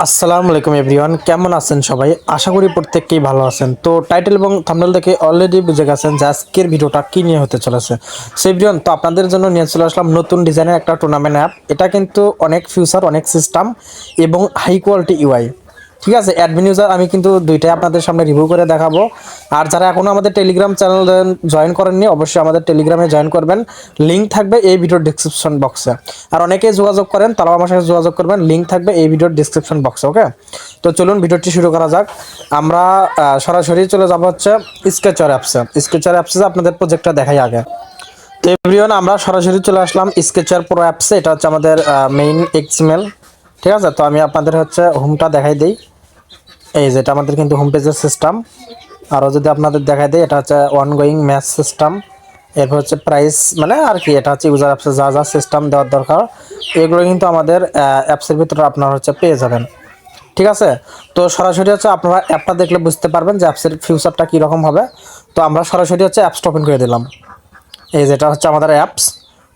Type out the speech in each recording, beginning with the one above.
আসসালামু আলাইকুম এভরিওয়ান, কেমন আছেন সবাই? আশা করি প্রত্যেককেই ভালো আছেন। তো টাইটেল এবং থাম্বনেল দেখে অলরেডি বুঝে গেছেন যে আজকের ভিডিওটা কী নিয়ে হতে চলেছে। সো এভরিওয়ান, তো আপনাদের জন্য নিয়ে চলে আসলাম নতুন ডিজাইনের একটা টুর্নামেন্ট অ্যাপ। এটা কিন্তু অনেক ফিউচার, অনেক সিস্টেম এবং হাই কোয়ালিটি ইউআই। ঠিক আছে, অ্যাডমিন ইউজার আমি কিন্তু দুইটাই আপনাদের সামনে রিভিউ করে দেখাবো। আর যারা এখনও আমাদের টেলিগ্রাম চ্যানেল জয়েন করেননি, অবশ্যই আমাদের টেলিগ্রামে জয়েন করবেন। লিঙ্ক থাকবে এই ভিডিওর ডিসক্রিপশন বক্সে। আর অনেকেই যোগাযোগ করেন, তারাও আমার সাথে যোগাযোগ করবেন, লিঙ্ক থাকবে এই ভিডিওর ডিসক্রিপশন বক্সে। ওকে, তো চলুন ভিডিওটি শুরু করা যাক। আমরা সরাসরি চলে যাব হচ্ছে স্কেচার অ্যাপসে। স্কেচার অ্যাপসে আপনাদের প্রজেক্টটা দেখাই আগে। তো এভরিওয়ান, আমরা সরাসরি চলে আসলাম স্কেচার প্রো অ্যাপসে। এটা হচ্ছে আমাদের মেইন এক্সএমএল। ঠিক আছে, তো আমি আপনাদের হচ্ছে হোমটা দেখাই দিই। এই যে এটা আমাদের কিন্তু হোম পেজের সিস্টেম। আরও যদি আপনাদের দেখাই দিই, এটা হচ্ছে অনগোয়িং ম্যাচ সিস্টেম। এরপর হচ্ছে প্রাইস, মানে আর কি, এটা হচ্ছে ইউজার অ্যাপসে যা যা সিস্টেম দেওয়ার দরকার এগুলো কিন্তু আমাদের অ্যাপসের ভিতরে আপনারা হচ্ছে পেয়ে যাবেন। ঠিক আছে, তো সরাসরি হচ্ছে আপনারা অ্যাপটা দেখলে বুঝতে পারবেন যে অ্যাপসের ফিউচারটা কীরকম হবে। তো আমরা সরাসরি হচ্ছে অ্যাপসটা ওপেন করে দিলাম। এই যেটা হচ্ছে আমাদের অ্যাপস।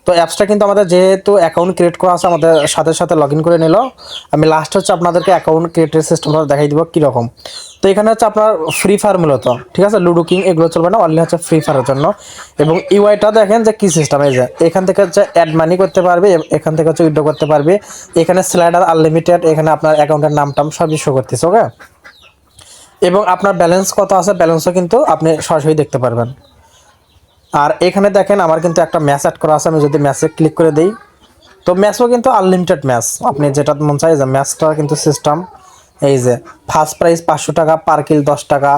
তো অ্যাপসটা কিন্তু আমাদের যেহেতু অ্যাকাউন্ট ক্রিয়েট করা আছে, আমাদের সাথে সাথে লগ ইন করে নিল। আমি লাস্ট হচ্ছে আপনাদেরকে অ্যাকাউন্ট ক্রিয়েটের সিস্টেমটা দেখাই দিব কীরকম। তো এখানে হচ্ছে আপনার ফ্রি ফায়ার মূলত, ঠিক আছে, লুডো কিং এগুলো চলবে না, অনলি হচ্ছে ফ্রি ফায়ারের জন্য। এবং ইউআইটা দেখেন যে কী সিস্টেম। এই যে এখান থেকে হচ্ছে অ্যাড মানি করতে পারবে, এখান থেকে হচ্ছে উইথড্র করতে পারবে। এখানে স্লাইডার আনলিমিটেড, এখানে আপনার অ্যাকাউন্টের নাম টাম সবই শো করতেছে। ওকে, এবং আপনার ব্যালেন্স কত আছে ব্যালেন্সও কিন্তু আপনি সরাসরি দেখতে পারবেন। আর এখানে দেখেন আমার কিন্তু একটা ম্যাচ অ্যাড করা আছে। আমি যদি ম্যাচে ক্লিক করে দিই, তো ম্যাচও কিন্তু আনলিমিটেড ম্যাচ, আপনি যেটা মন চাই। যে ম্যাচটা কিন্তু সিস্টেম, এই যে ফার্স্ট প্রাইস 500 টাকা, পার কিল 10 টাকা।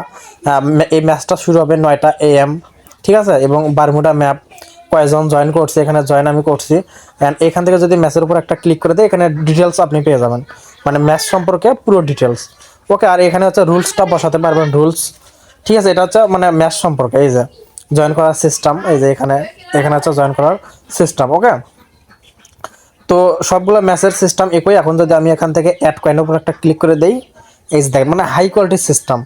এই ম্যাচটা শুরু হবে 9টা AM। ঠিক আছে, এবং বারমুডা ম্যাপ কয়জন জয়েন করছে, এখানে জয়েন আমি করছি। অ্যান্ড এখান থেকে যদি ম্যাচের উপর একটা ক্লিক করে দিই, এখানে ডিটেলস আপনি পেয়ে যাবেন, মানে ম্যাচ সম্পর্কে পুরো ডিটেলস। ওকে, আর এখানে হচ্ছে রুলসটা বসাতে পারবেন, রুলস। ঠিক আছে, এটা হচ্ছে মানে ম্যাচ সম্পর্কে। এই যে জয়েন করার সিস্টেম, এই যে এখানে এখানে হচ্ছে জয়েন করার সিস্টেম। ওকে, তো সবগুলো ম্যাচের সিস্টেম একই। এখন যদি আমি এখান থেকে অ্যাড কয়েনের উপর একটা ক্লিক করে দেই, এই যে দেখেন মানে হাই কোয়ালিটির সিস্টেম।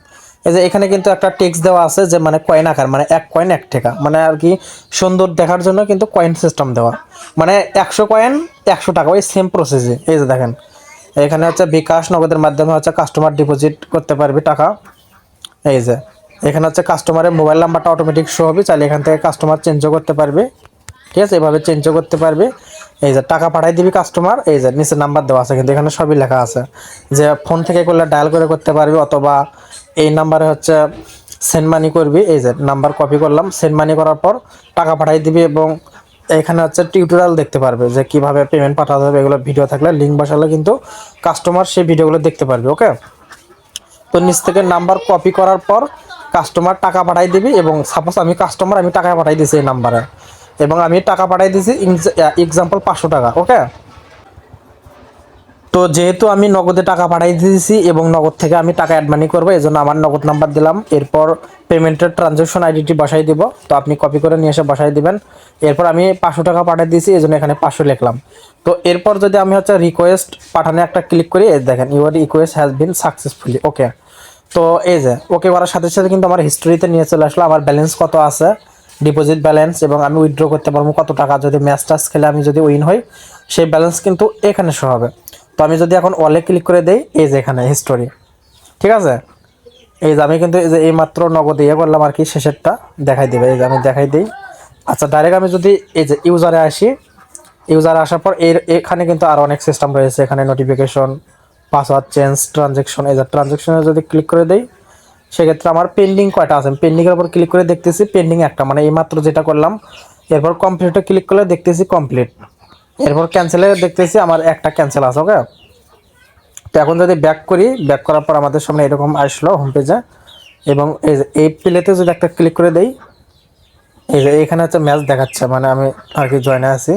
এই যে এখানে কিন্তু একটা টেক্সট দেওয়া আছে যে মানে কয়েন আকার, মানে 1 কয়েন 1 টাকা, মানে আর কি সুন্দর দেখার জন্য কিন্তু কয়েন সিস্টেম দেওয়া। মানে 100 কয়েন 100 টাকা, ওই সেম প্রসেসে। এই যে দেখেন এখানে হচ্ছে বিকাশ নগদের মাধ্যমে হচ্ছে কাস্টমার ডিপোজিট করতে পারবে টাকা। এই যে এখানে হচ্ছে কাস্টমারের মোবাইল নাম্বারটা অটোমেটিক শো হবে, চাইলে এখান থেকে কাস্টমার চেঞ্জও করতে পারবে। ঠিক আছে, এভাবে চেঞ্জও করতে পারবে। এই যে টাকা পাঠাই দিবি কাস্টমার, এই যে নিচে নাম্বার দেওয়া আছে, কিন্তু এখানে সবই লেখা আছে যে ফোন থেকে করলে ডায়াল করে করতে পারবি, অথবা এই নাম্বারে হচ্ছে সেন্ড মানি করবি। এই যে নাম্বার কপি করলাম, সেন্ড মানি করার পর টাকা পাঠাই দিবি। এবং এখানে হচ্ছে টিউটোরিয়াল দেখতে পারবে যে কিভাবে পেমেন্ট পাঠাতে হবে, এগুলো ভিডিও থাকলে লিঙ্ক বসালে কিন্তু কাস্টমার সেই ভিডিওগুলো দেখতে পারবে। ওকে, তো নিচ থেকে নাম্বার কপি করার পর কাস্টমার টাকা পাঠাই দিবি। এবং সাপোজ আমি কাস্টমার, আমি টাকা পাঠাই দিছি এই নাম্বারে, এবং আমি টাকা পাঠাই দিছি এক্সাম্পল 500 টাকা। ওকে, তো যেহেতু আমি নগদে টাকা পাঠাই দিয়েছি এবং নগদ থেকে আমি টাকা অ্যাড মানি করবো, এই জন্য আমার নগদ নাম্বার দিলাম। এরপর পেমেন্টের ট্রানজ্যাকশন আইডিটি বসাই দিব, তো আপনি কপি করে নিয়ে এসে বসাই দিবেন। এরপর আমি 500 টাকা পাঠিয়ে দিয়েছি, এই জন্য এখানে 500 লিখলাম। তো এরপর যদি আমি হচ্ছে রিকোয়েস্ট পাঠানো একটা ক্লিক করি, এই দেখেন your request has been successfully. Okay, তো এই যে ওকে করার সাথে সাথে কিন্তু আমার হিস্ট্রিতে নিয়ে চলে আসলো, আমার ব্যালেন্স কত আছে, ডিপোজিট ব্যালেন্স, এবং আমি উইথড্র করতে পারবো কত টাকা। যদি ম্যাচ টাচ খেলে আমি যদি উইন হই, সেই ব্যালেন্স কিন্তু এখানে শো হবে। তো আমি যদি এখন ওয়ালে ক্লিক করে দেই, এই যে এখানে হিস্টোরি। ঠিক আছে, এই যে আমি কিন্তু এই যে এইমাত্র নগদ ইয়ে করলাম আর কি, শেষেরটা দেখাই দেবে। এই যে আমি দেখাই দিই। আচ্ছা, ডাইরেক্ট আমি যদি এই যে ইউজারে আসি, ইউজারে আসার পর এখানে কিন্তু আরও অনেক সিস্টেম রয়েছে। এখানে নোটিফিকেশন, পাসওয়ার্ড চেঞ্জ, ট্রানজ্যাকশন। এই যে ট্রানজ্যাকশনে যদি ক্লিক করে দেই, সেক্ষেত্রে আমার পেন্ডিং কয়টা আছে, পেন্ডিংয়ের উপর ক্লিক করে দেখতেছি পেন্ডিং একটা, মানে এইমাত্র যেটা করলাম। এরপর কমপ্লিটে ক্লিক করলে দেখতেছি কমপ্লিট। এরপর ক্যান্সেলে দেখতেছি আমার একটা ক্যান্সেল আছে। ওকে, তো এখন যদি ব্যাক করি, ব্যাক করার পর আমাদের সামনে এরকম আসলো হোম পেজে। এবং এই যে এই প্লেতে যদি একটা ক্লিক করে দেই, এই যে এখানে হচ্ছে ম্যাচ দেখাচ্ছে, মানে আমি আর কি জয়েনে আছি।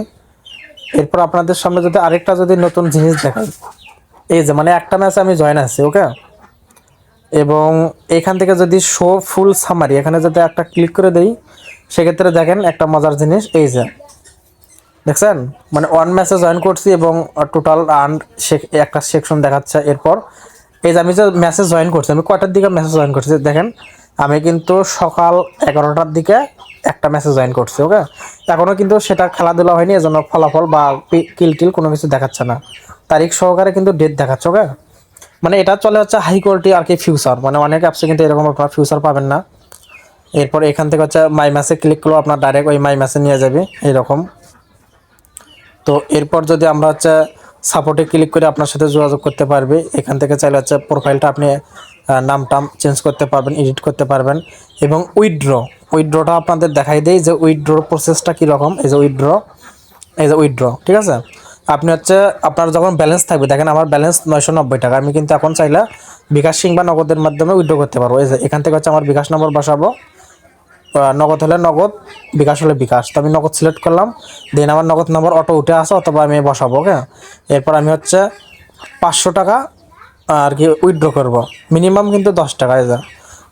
এরপর আপনাদের সামনে যদি আরেকটা যদি নতুন জিনিস দেখাই, এই যে মানে একটা ম্যাচে আমি জয়েন আছি। ওকে, এবং এখান থেকে যদি শো ফুল সামারি, এখানে যদি একটা ক্লিক করে দেই, সেক্ষেত্রে দেখেন একটা মজার জিনিস। এই যে দেখছেন, মানে ওয়ান ম্যাচে জয়েন করছি এবং টোটাল আর্ন একটা সেকশন দেখাচ্ছে। এরপর এই যে আমি যে ম্যাচে জয়েন করছি, আমি কয়টার দিকে ম্যাচে জয়েন করছি দেখেন, আমি কিন্তু সকাল 11টার দিকে একটা ম্যাচে জয়েন করছি। ওকে, এখনও কিন্তু সেটা খেলাধুলা হয়নি, এজন্য ফলাফল বা কিল টিল কোনো কিছু দেখাচ্ছে না, তারিখ সহকারে কিন্তু ডেট দেখাচ্ছে। ওকে, মানে এটা চলে হচ্ছে হাই কোয়ালিটি আর কি ফিউচার, মানে অনেক অ্যাপসে কিন্তু এরকম আপনার ফিউচার পাবেন না। এরপর এখান থেকে হচ্ছে মাই ম্যাসে ক্লিক করলে আপনার ডাইরেক্ট ওই মাই ম্যাসে নিয়ে যাবে এইরকম। তো এরপর যদি আমরা হচ্ছে সাপোর্টে ক্লিক করে আপনার সাথে যোগাযোগ করতে পারবে, এখান থেকে চাইলে হচ্ছে প্রোফাইলটা আপনি নাম টাম চেঞ্জ করতে পারবেন, এডিট করতে পারবেন। এবং উইথড্রটা আপনাদের দেখাই দেই যে উইথড্রোর প্রসেসটা কীরকম। এই যে উইথড্র, ঠিক আছে। আপনি হচ্ছে আপনার যখন ব্যালেন্স থাকবে, দেখেন আমার ব্যালেন্স 990 টাকা, আমি কিন্তু এখন চাইলে বিকাশ কিংবা নগদের মাধ্যমে উইথড্র করতে পারবো। এই যে এখান থেকে হচ্ছে আমার বিকাশ নম্বর বসাবো, নগদ হলে নগদ, বিকাশ হলে বিকাশ। তো আমি নগদ সিলেক্ট করলাম, দেন আমার নগদ নম্বর অটো উঠে আসো অথবা আমি বসাবো, ওকে। এরপর আমি হচ্ছে 500 টাকা আর কি উইথড্র করব, মিনিমাম কিন্তু 10 টাকা। এই যে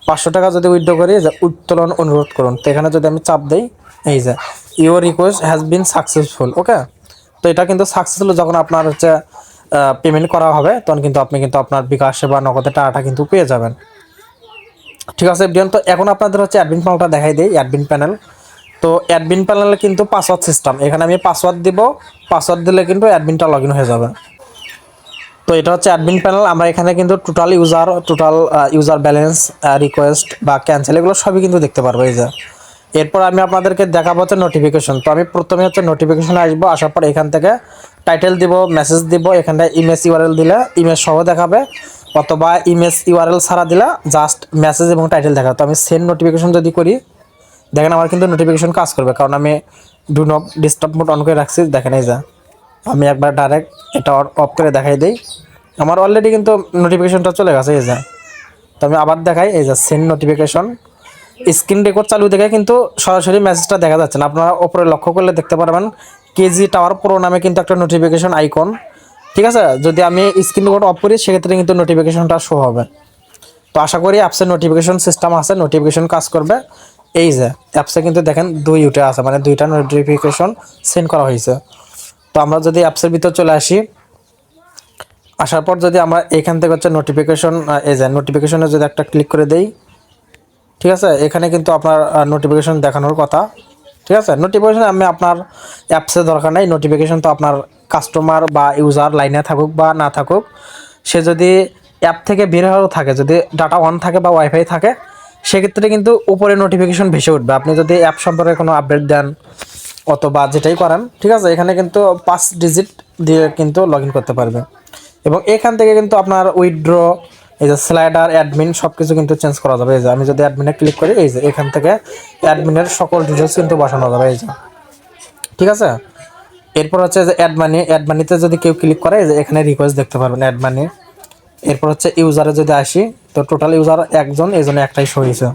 500 টাকা যদি উইথড্র করি, যে উত্তোলন অনুরোধ করুন, তো এখানে যদি আমি চাপ দিই, এই যে your request has been successful, okay. তো এটা কিন্তু সাকসেসফুল, যখন আপনার হচ্ছে পেমেন্ট করা হবে তখন কিন্তু আপনি কিন্তু আপনার বিকাশে বা নগদে টাকাটা কিন্তু পেয়ে যাবেন, ঠিক আছে এভরিওয়ান। তো এখন আপনাদের হচ্ছে অ্যাডমিন প্যানেলটা দেখাই দেই, অ্যাডমিন প্যানেল। তো অ্যাডমিন প্যানেলে কিন্তু পাসওয়ার্ড সিস্টেম, এখানে আমি পাসওয়ার্ড দিব, পাসওয়ার্ড দিলে কিন্তু অ্যাডমিনটা লগ ইন হয়ে যাবে। তো এটা হচ্ছে অ্যাডমিন প্যানেল। আমরা এখানে কিন্তু টোটাল ইউজার ব্যালেন্স, রিকোয়েস্ট বা ক্যান্সেল এগুলো সবই কিন্তু দেখতে পারবো। এই যে এরপর আমি আপনাদেরকে দেখাবো হচ্ছে নোটিফিকেশন। তো আমি প্রথমে হচ্ছে নোটিফিকেশনে আসবো, আসার পর এখান থেকে টাইটেল দিব, মেসেজ দিব, এখানটায় ইমেজ ইউআরএল দিলে ইমেজ সহ দেখাবে, অথবা ইমেজ ইউআরএল ছাড়া দিলে জাস্ট মেসেজ এবং টাইটেল দেখাবে। তো আমি সেন্ড নোটিফিকেশন যদি করি, দেখেন আমার কিন্তু নোটিফিকেশন কাজ করবে, কারণ আমি do not disturb mode on করে রাখছি। দেখেন এই যে আমি একবার ডাইরেক্ট এটা অফ করে দেখাই দিই, আমার অলরেডি কিন্তু নোটিফিকেশনটা চলে গেছে। এই যে তো আমি আবার দেখাই, এই যে সেন্ড নোটিফিকেশন, স্ক্রিন রেকর্ড চালু দেখে কিন্তু সরাসরি মেসেজটা দেখা যাচ্ছে না। আপনারা ওপরে লক্ষ্য করলে দেখতে পারবেন কেজি টাওয়ার প্রো নামে কিন্তু একটা নোটিফিকেশন আইকন, ঠিক আছে। যদি আমি স্ক্রিন রেকর্ড অফ করি, সেক্ষেত্রে কিন্তু নোটিফিকেশনটা শো হবে। তো আশা করি অ্যাপসের নোটিফিকেশন সিস্টেম আছে, নোটিফিকেশন কাজ করবে। এই যে অ্যাপসে কিন্তু দেখেন 2 উঠে আছে, মানে 2টা নোটিফিকেশন সেন্ড করা হয়েছে। তো আমরা যদি অ্যাপসের ভিতর চলে আসি, আসার পর যদি আমরা এখান থেকে হচ্ছে নোটিফিকেশন, এই যে নোটিফিকেশনে যদি একটা ক্লিক করে দেই, ঠিক আছে, এখানে কিন্তু আপনার নোটিফিকেশন দেখানোর কথা, ঠিক আছে। নোটিফিকেশন আমি আপনার অ্যাপসে দরকার নাই, নোটিফিকেশন তো আপনার কাস্টমার বা ইউজার লাইনে থাকুক বা না থাকুক, সে যদি অ্যাপ থেকে বের হয়েও থাকে, যদি ডাটা অন থাকে বা ওয়াইফাই থাকে, সেক্ষেত্রে কিন্তু উপরে নোটিফিকেশন ভেসে উঠবে। আপনি যদি অ্যাপ সম্পর্কে কোনো আপডেট দেন অথবা যেটাই করেন, ঠিক আছে, এখানে কিন্তু 5 ডিজিট দিয়ে কিন্তু লগ ইন করতে পারবে। এবং এখান থেকে কিন্তু আপনার উইথড্র, এই যে স্লাইডার, অ্যাডমিন সব কিছু কিন্তু চেঞ্জ করা যাবে। এই যে আমি যদি অ্যাডমিনে ক্লিক করি, এই যে এখান থেকে অ্যাডমিনের সকল ডিটেলস কিন্তু বসানো যাবে, এই যে, ঠিক আছে। এরপর হচ্ছে যে অ্যাড মানিতে যদি কেউ ক্লিক করে, এই যে এখানে রিকোয়েস্ট দেখতে পারবেন অ্যাড মানি। এরপর হচ্ছে ইউজারে যদি আসি, তো টোটাল ইউজার একজন, এই জন্য একটাই শো হয়েছে।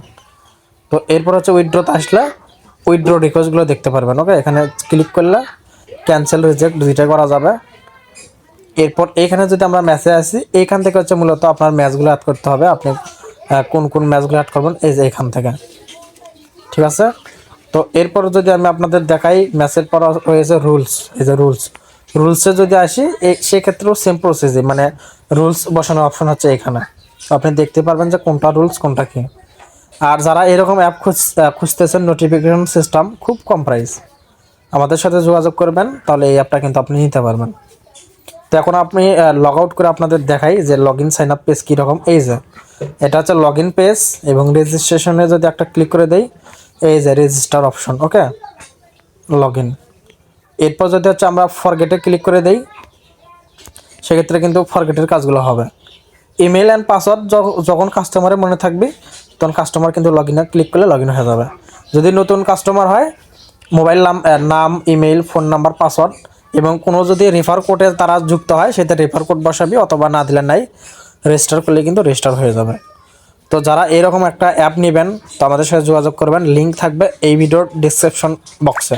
তো এরপর হচ্ছে উইথড্রতে আসলে উইথড্র রিকোয়েস্টগুলো দেখতে পারবেন, ওকে। এখানে ক্লিক করলে ক্যান্সেল, রিজেক্ট দুইটাই করা যাবে। এরপর এখানে যদি আমরা ম্যাচে আসি, এইখান থেকে হচ্ছে মূলত আপনার ম্যাচগুলো অ্যাড করতে হবে। আপনি কোন কোন ম্যাচগুলো অ্যাড করবেন, এই যে এখান থেকে, ঠিক আছে। তো এরপর যদি আমি আপনাদের দেখাই, ম্যাচের পর হয়েছে রুলস, এই যে রুলসে যদি আসি, সেক্ষেত্রেও সেম প্রসেসই, মানে রুলস বসানোর অপশন হচ্ছে এখানে। আপনি দেখতে পারবেন যে কোনটা রুলস কোনটা কি। আর যারা এরকম অ্যাপ খুঁজতেছেন নোটিফিকেশন সিস্টেম, খুব কম প্রাইস, আমাদের সাথে যোগাযোগ করবেন, তাহলে এই অ্যাপটা কিন্তু আপনি নিতে পারবেন। তো এখন আপনি লগ আউট করে আপনাদের দেখাই যে log in sign up page কীরকম। এই যে এটা হচ্ছে লগ ইন পেজ, এবং রেজিস্ট্রেশনে যদি একটা ক্লিক করে দেই, এই যে register option, okay, log in. এরপর যদি হচ্ছে আমরা ফরগেটে ক্লিক করে দেই, সেক্ষেত্রে কিন্তু ফরগেটের কাজগুলো হবে। ইমেল অ্যান্ড পাসওয়ার্ড যখন কাস্টমারের মনে থাকবে, তখন কাস্টমার কিন্তু লগ ইনে ক্লিক করলে লগ ইন হয়ে যাবে। যদি নতুন কাস্টমার হয়, মোবাইল নাম, ইমেল, ফোন নাম্বার, পাসওয়ার্ড, এবং কোনো যদি রেফার কোডে তারা যুক্ত হয়, সেটা রেফার কোড বসাবি, অথবা না দিলে নাই, রেজিস্টার করলে কিন্তু রেজিস্টার হয়ে যাবে। তো যারা এরকম একটা অ্যাপ নেবেন, তো আমাদের সাথে যোগাযোগ করবেন, লিঙ্ক থাকবে এই ভিডিওর ডিসক্রিপশন বক্সে।